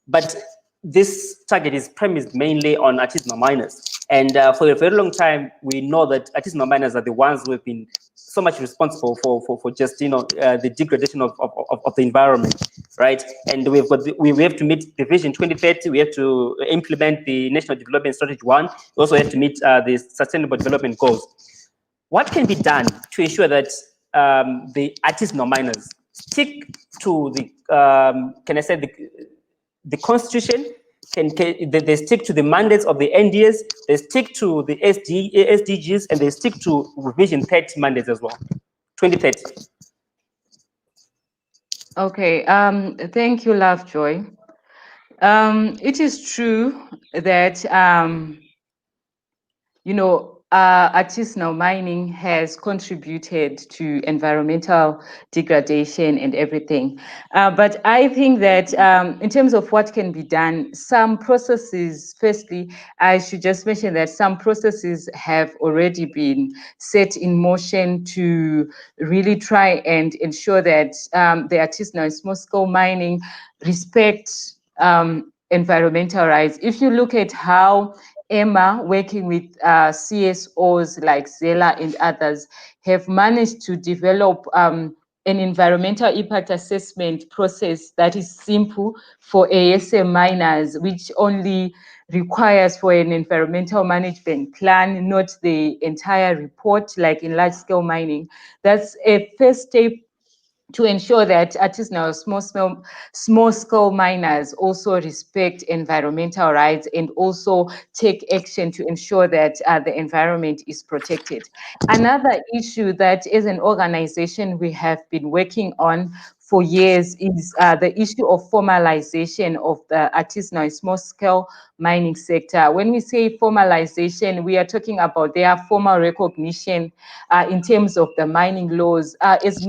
But this target is premised mainly on artisanal miners. And for a very long time, we know that artisanal miners are the ones who have been so much responsible for just, the degradation of the environment, right? And we have to meet the Vision 2030. We have to implement the National Development Strategy 1. We also have to meet the Sustainable Development Goals. What can be done to ensure that the artisanal miners stick to the, can I say, the Constitution? They stick to the mandates of the NDS, they stick to the SDGs, and they stick to Vision 30 mandates as well, 2030. Okay, thank you, Lovejoy. It is true that, artisanal mining has contributed to environmental degradation and everything. But I think that in terms of what can be done, some processes, firstly, I should just mention that some processes have already been set in motion to really try and ensure that the artisanal and small-scale mining respect environmental rights. If you look at how Emma, working with CSOs like Zela and others, have managed to develop an environmental impact assessment process that is simple for ASM miners, which only requires for an environmental management plan, not the entire report like in large-scale mining. That's a first step to ensure that artisanal small scale miners also respect environmental rights and also take action to ensure that the environment is protected. Another issue that as an organization we have been working on for years is the issue of formalization of the artisanal small scale mining sector. When we say formalization, we are talking about their formal recognition in terms of the mining laws. As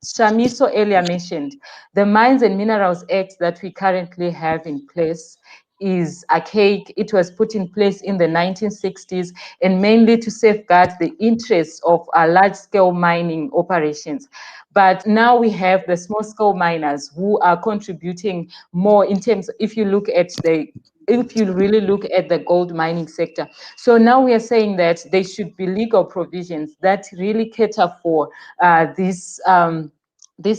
Shamiso earlier mentioned, the Mines and Minerals Act that we currently have in place is archaic. It was put in place in the 1960s and mainly to safeguard the interests of large-scale mining operations. But now we have the small-scale miners who are contributing more in terms, if you really look at the gold mining sector. So now we are saying that there should be legal provisions that really cater for this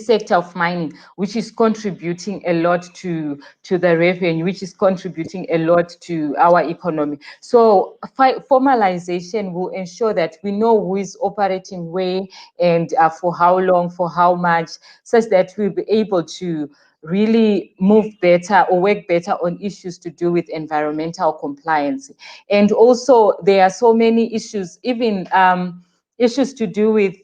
sector of mining, which is contributing a lot to the revenue, which is contributing a lot to our economy. So formalization will ensure that we know who is operating where and for how long, for how much, such that we'll be able to really move better or work better on issues to do with environmental compliance. And also there are so many issues, even issues to do with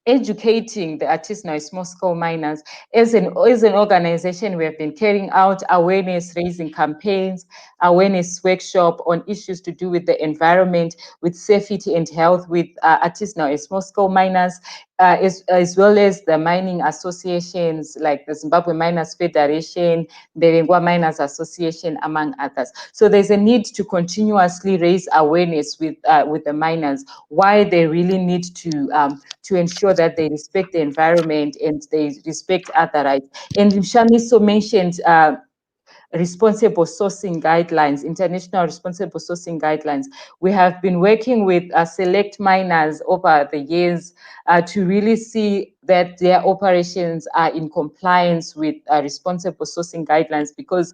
educating the artisanal small-scale miners. As an organization, we have been carrying out awareness raising campaigns, awareness workshop on issues to do with the environment, with safety and health, with artisanal and small-scale miners, as well as the mining associations like the Zimbabwe Miners Federation, the Lengwa Miners Association, among others. So there's a need to continuously raise awareness with the miners, why they really need to ensure that they respect the environment and they respect other rights. And Shamiso mentioned responsible sourcing guidelines, international responsible sourcing guidelines. We have been working with select miners over the years to really see that their operations are in compliance with responsible sourcing guidelines, because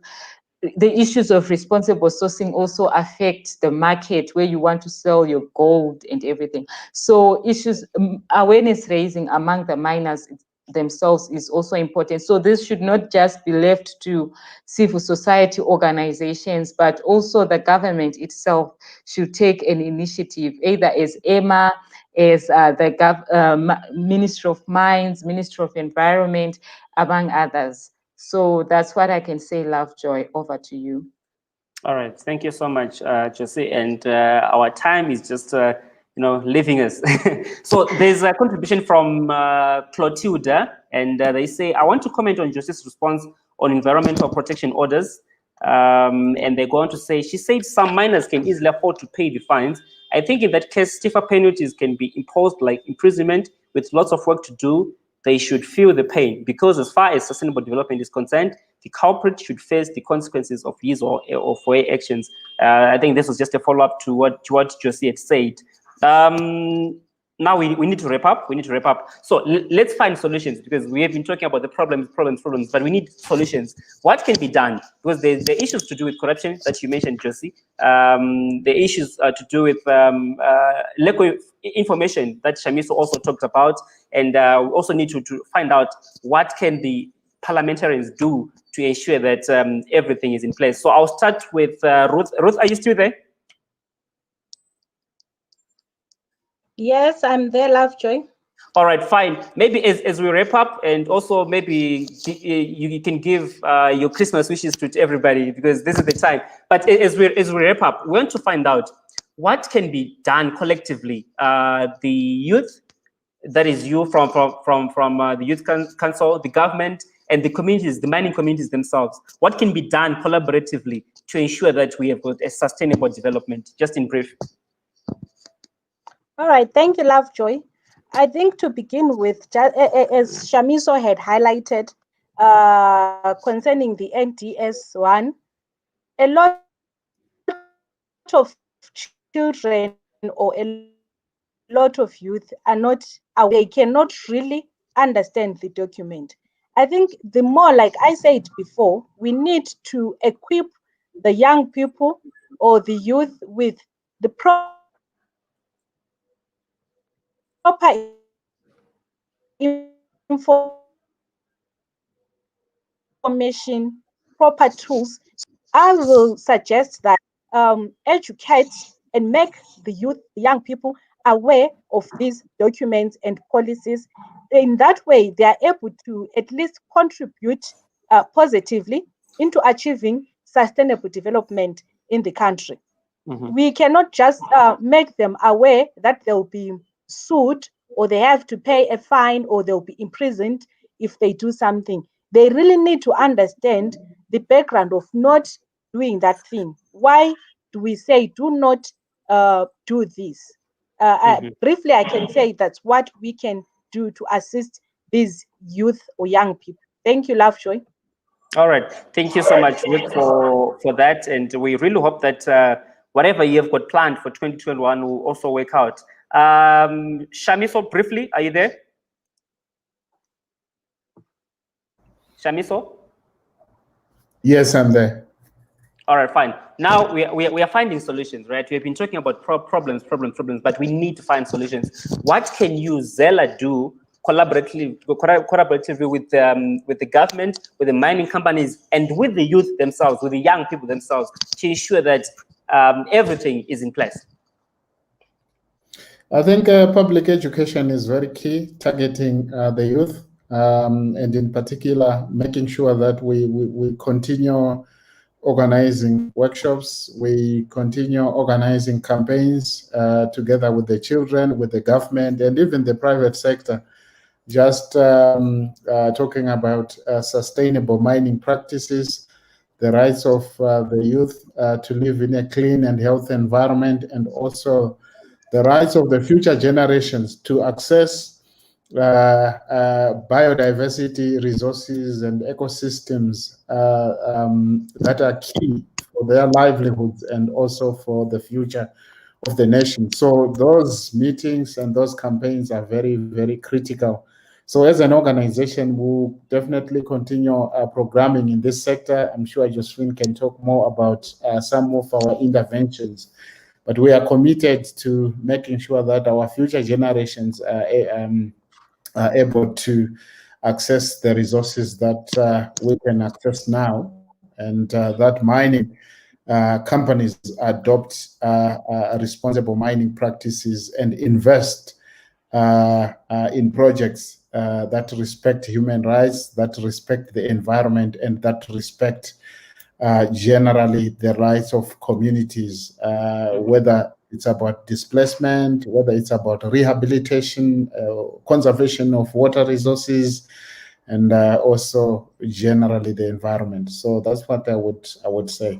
the issues of responsible sourcing also affect the market where you want to sell your gold and everything. So issues, awareness raising among the miners themselves is also important. So this should not just be left to civil society organizations, but also the government itself should take an initiative, either as EMA, as the Ministry of Mines, Ministry of Environment, among others. So that's what I can say, Lovejoy. Over to you. All right, thank you so much, Josie. And our time is just, leaving us. So there's a contribution from Clotilde, and they say, I want to comment on Josie's response on environmental protection orders. And they go on to say, she said some miners can easily afford to pay the fines. I think in that case, stiffer penalties can be imposed, like imprisonment with lots of work to do. They should feel the pain, because as far as sustainable development is concerned, the culprit should face the consequences of his or for her actions. I think this was just a follow-up to what Josie had said. Now we need to wrap up. So let's find solutions, because we have been talking about the problems, but we need solutions. What can be done? Because the issues to do with corruption that you mentioned, Josie, the issues to do with lack of information that Shamiso also talked about, and we also need to find out what can the parliamentarians do to ensure that everything is in place. So I'll start with Ruth. Ruth, are you still there? Yes, I'm there, Lovejoy. All right, fine. Maybe as we wrap up, and also maybe you can give your Christmas wishes to everybody, because this is the time. But as we wrap up, we want to find out what can be done collectively. The youth, that is you from the Youth Council, the government, and the communities, the mining communities themselves. What can be done collaboratively to ensure that we have got a sustainable development? Just in brief. All right, thank you, Lovejoy. I think to begin with, as Shamiso had highlighted concerning the NDS1, a lot of children or a lot of youth are not aware. They cannot really understand the document. I think the more, like I said before, we need to equip the young people or the youth with the proper information information, proper tools. I will suggest that educate and make the youth, the young people, aware of these documents and policies. In that way, they are able to at least contribute positively into achieving sustainable development in the country. We cannot just make them aware that they'll be sued or they have to pay a fine or they'll be imprisoned if they do something. They really need to understand the background of not doing that thing. Why do we say do not do this? Briefly, I can say that's what we can do to assist these youth or young people. Thank you, Lovejoy. All right. Thank you so much, Rick, for that. And we really hope that whatever you have got planned for 2021 will also work out. Shamiso, briefly, are you there? Shamiso? Yes, I'm there. All right, fine. Now we are finding solutions, right? We have been talking about problems, but we need to find solutions. What can you, Zella, do collaboratively with the government, with the mining companies, and with the youth themselves, with the young people themselves, to ensure that everything is in place? I think public education is very key, targeting the youth, and in particular, making sure that we continue organizing workshops, we continue organizing campaigns together with the children, with the government, and even the private sector, just talking about sustainable mining practices, the rights of the youth to live in a clean and healthy environment, and also the rights of the future generations to access biodiversity resources and ecosystems that are key for their livelihoods and also for the future of the nation. So those meetings and those campaigns are very, very critical. So as an organization, we'll definitely continue programming in this sector. I'm sure Josephine can talk more about some of our interventions. But we are committed to making sure that our future generations are able to access the resources that we can access now, and that mining companies adopt responsible mining practices and invest in projects that respect human rights, that respect the environment, and that respect generally the rights of communities, whether it's about displacement, whether it's about rehabilitation, conservation of water resources, and also generally the environment. So that's what I would say.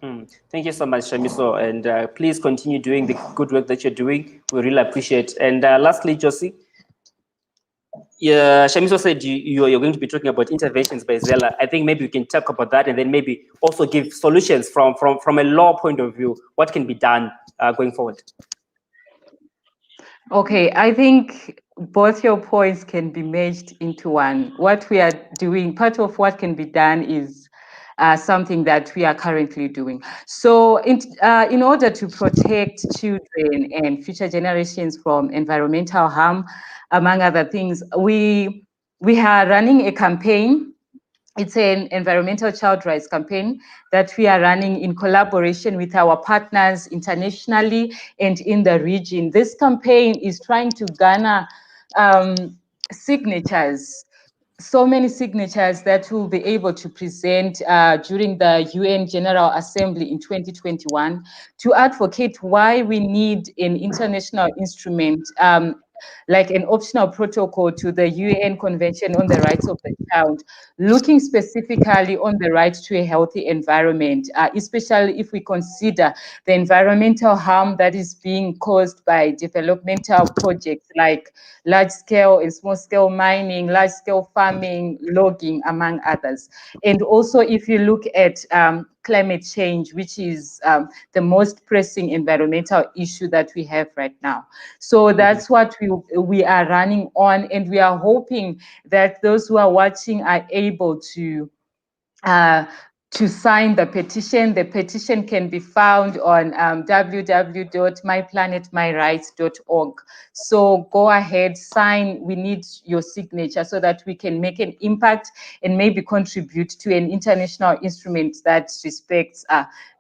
Thank you so much, Shamiso, and please continue doing the good work that you're doing. We really appreciate it. And lastly, Josie, yeah, Shamiso said you're going to be talking about interventions by Zella. I think maybe we can talk about that and then maybe also give solutions from a law point of view, what can be done going forward. Okay, I think both your points can be merged into one. What we are doing, part of what can be done is something that we are currently doing. So in order to protect children and future generations from environmental harm, among other things, we are running a campaign. It's an environmental child rights campaign that we are running in collaboration with our partners internationally and in the region. This campaign is trying to garner signatures, so many signatures that we'll be able to present during the UN General Assembly in 2021 to advocate why we need an international instrument like an optional protocol to the UN Convention on the Rights of the Child, looking specifically on the right to a healthy environment, especially if we consider the environmental harm that is being caused by developmental projects like large-scale and small-scale mining, large-scale farming, logging, among others. And also, if you look at climate change, which is the most pressing environmental issue that we have right now. So that's what we are running on, and we are hoping that those who are watching are able to to sign the petition. The petition can be found on www.myplanetmyrights.org. So go ahead, sign. We need your signature so that we can make an impact and maybe contribute to an international instrument that respects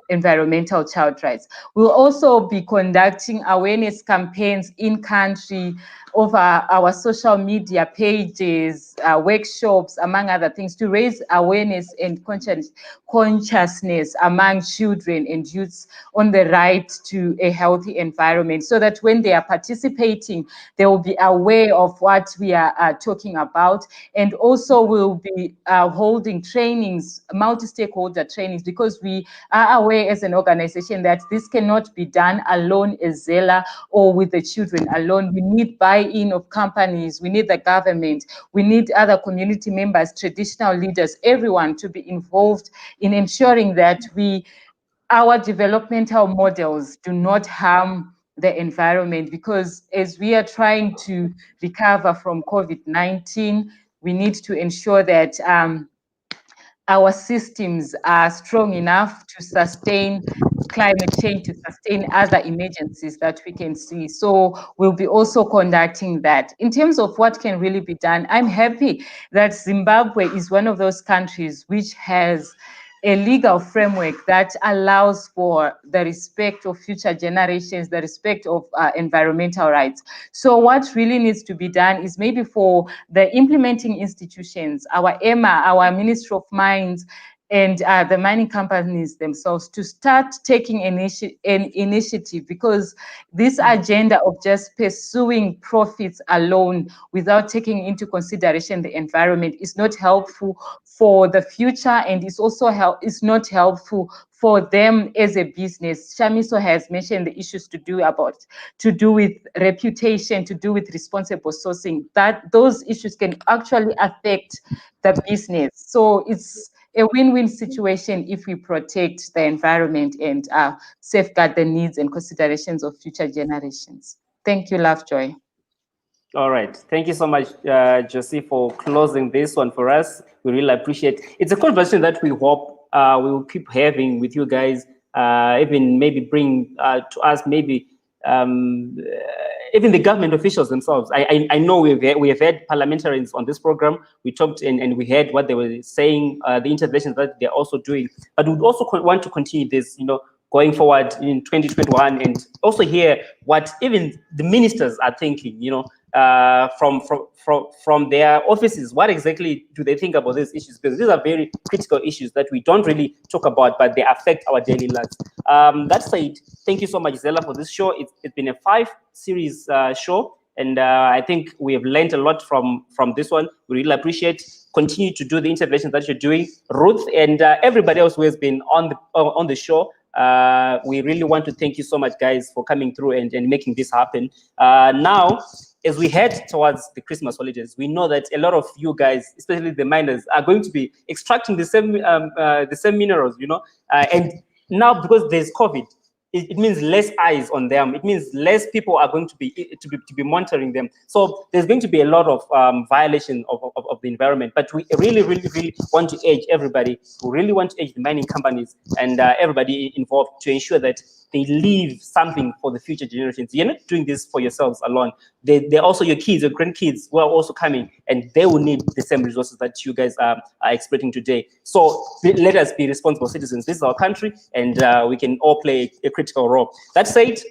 environmental child rights. We'll also be conducting awareness campaigns in country over our social media pages, workshops, among other things, to raise awareness and consciousness among children and youths on the right to a healthy environment, so that when they are participating, they will be aware of what we are talking about. And also we'll be holding trainings, multi-stakeholder trainings, because we are aware as an organization that this cannot be done alone as Zella or with the children alone. We need buy-in of companies, we need the government, we need other community members, traditional leaders, everyone to be involved in ensuring that our developmental models do not harm the environment, because as we are trying to recover from COVID-19, we need to ensure that our systems are strong enough to sustain climate change, to sustain other emergencies that we can see. So we'll be also conducting that. In terms of what can really be done, I'm happy that Zimbabwe is one of those countries which has a legal framework that allows for the respect of future generations, the respect of environmental rights. So what really needs to be done is maybe for the implementing institutions, our EMA, our Ministry of Mines, and the mining companies themselves to start taking an initiative, because this agenda of just pursuing profits alone without taking into consideration the environment is not helpful for the future, and it's also not helpful for them as a business. Shamiso has mentioned the issues to do with reputation, to do with responsible sourcing, that those issues can actually affect the business. So it's a win-win situation if we protect the environment and safeguard the needs and considerations of future generations. Thank you, Lovejoy. All right. Thank you so much, Josie, for closing this one for us. We really appreciate it. It's a conversation that we hope we will keep having with you guys, even maybe bring to us, maybe even the government officials themselves. I know we have had parliamentarians on this program. We talked and we heard what they were saying, the interventions that they're also doing. But we'd also want to continue this, going forward in 2021, and also hear what even the ministers are thinking, from their offices. What exactly do they think about these issues? Because these are very critical issues that we don't really talk about, but they affect our daily lives. That said, thank you so much, Zella, for this show. It's been a 5-series show, and I think we have learned a lot from this one. We really appreciate. Continue to do the interventions that you're doing, Ruth, and everybody else who has been on the show. We really want to thank you so much, guys, for coming through and making this happen. Now, as we head towards the Christmas holidays, we know that a lot of you guys, especially the miners, are going to be extracting the same minerals, and now because there's COVID, it means less eyes on them. It means less people are going to be monitoring them. So there's going to be a lot of violation of the environment. But we really, really, really want to urge everybody. We really want to urge the mining companies and everybody involved to ensure that they leave something for the future generations. You're not doing this for yourselves alone. They're also your kids, your grandkids who are also coming, and they will need the same resources that you guys are exploiting today. So let us be responsible citizens. This is our country, and we can all play a critical role. That said,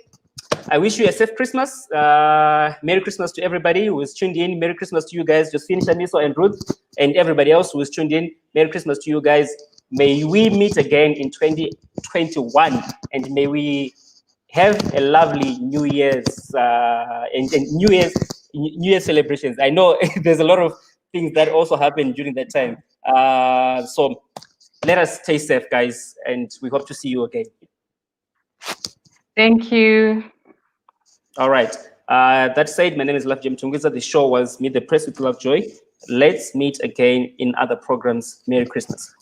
I wish you a safe Christmas. Merry Christmas to everybody who is tuned in. Merry Christmas to you guys, Josephine, Shamiso, and Ruth, and everybody else who is tuned in. Merry Christmas to you guys. May we meet again in 2021, and may we have a lovely New Year's and New Year's celebrations. I know there's a lot of things that also happen during that time. So let us stay safe, guys, and we hope to see you again. Thank you. All right. That said, my name is Lovejoy Mtungiza. The show was Meet the Press with Lovejoy. Let's meet again in other programs. Merry Christmas.